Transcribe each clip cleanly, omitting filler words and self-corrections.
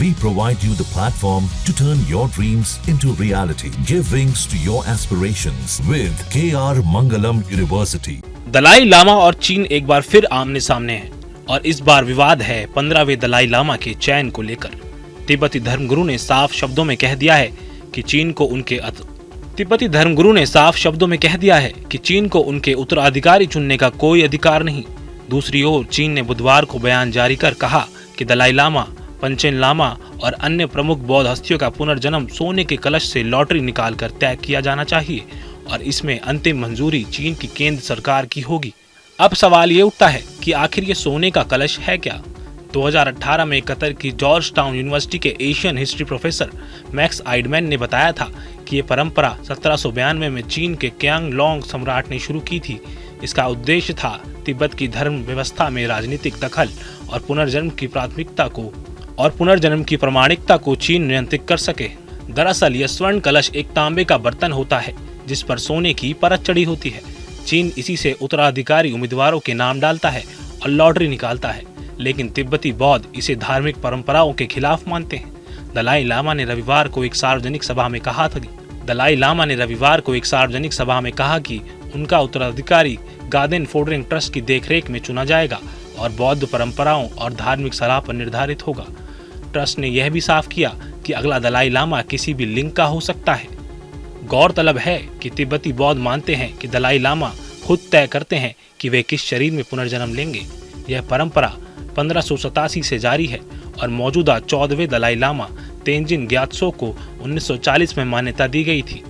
We provide you the platform to turn your dreams into reality. Give wings to your aspirations with KR Mangalam University. Dalai Lama और चीन एक बार फिर आमने सामने हैं और इस बार विवाद है 15वें दलाई लामा के चयन को लेकर। तिब्बती धर्मगुरु ने साफ शब्दों में कह दिया है कि चीन को उनके उत्तराधिकारी चुनने का कोई अधिकार नहीं। दूसरी ओर चीन ने बुधवार को बयान जारी कर कहा कि दलाई लामा, पंचेन लामा और अन्य प्रमुख बौद्ध हस्तियों का पुनर्जन्म सोने के कलश से लॉटरी निकालकर तय किया जाना चाहिए और इसमें अंतिम मंजूरी चीन की केंद्र सरकार की होगी। अब सवाल ये उठता है कि आखिर ये सोने का कलश है क्या? 2018 में कतर की जॉर्ज टाउन यूनिवर्सिटी के एशियन हिस्ट्री प्रोफेसर मैक्स आइडमैन ने बताया था कि ये परंपरा 1792 में चीन के क्यांग लोंग सम्राट ने शुरू की थी। इसका उद्देश्य था तिब्बत की धर्म व्यवस्था में राजनीतिक दखल और पुनर्जन्म की प्रामाणिकता को चीन नियंत्रित कर सके। दरअसल यह स्वर्ण कलश एक तांबे का बर्तन होता है जिस पर सोने की परत चढ़ी होती है। चीन इसी से उत्तराधिकारी उम्मीदवारों के नाम डालता है और लॉटरी निकालता है, लेकिन तिब्बती बौद्ध इसे धार्मिक परंपराओं के खिलाफ मानते हैं। दलाई लामा ने रविवार को एक सार्वजनिक सभा में कहा कि उनका उत्तराधिकारी गार्डन फोल्डरिंग ट्रस्ट की देखरेख में चुना जाएगा और बौद्ध परंपराओं और धार्मिक सलाह पर निर्धारित होगा। ट्रस्ट ने यह भी साफ किया कि अगला दलाई लामा किसी भी लिंग का हो सकता है। गौरतलब है कि तिब्बती बौद्ध मानते हैं कि दलाई लामा खुद तय करते हैं कि वे किस शरीर में पुनर्जन्म लेंगे। यह परंपरा 1587 से जारी है और मौजूदा 14वें दलाई लामा तेंजिन ग्यात्सो को 1940 में मान्यता दी गई थी।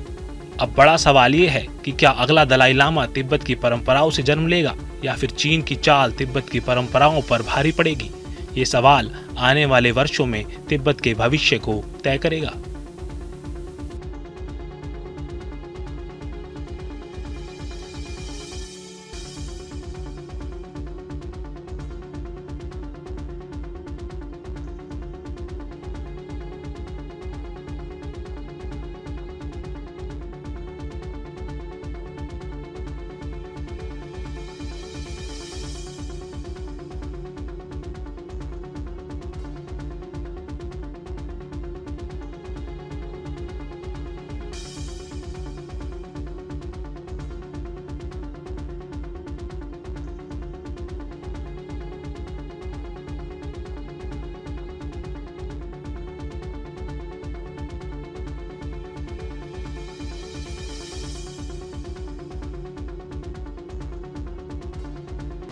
अब बड़ा सवाल ये है कि क्या अगला दलाई लामा तिब्बत की परंपराओं से जन्म लेगा या फिर चीन की चाल तिब्बत की परंपराओं पर भारी पड़ेगी। ये सवाल आने वाले वर्षों में तिब्बत के भविष्य को तय करेगा।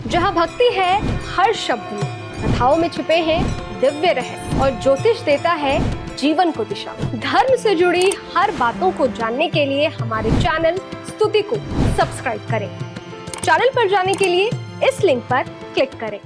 जहाँ भक्ति है हर शब्द में, कथाओं में छुपे हैं दिव्य रहस्य और ज्योतिष देता है जीवन को दिशा। धर्म से जुड़ी हर बातों को जानने के लिए हमारे चैनल स्तुति को सब्सक्राइब करें। चैनल पर जाने के लिए इस लिंक पर क्लिक करें।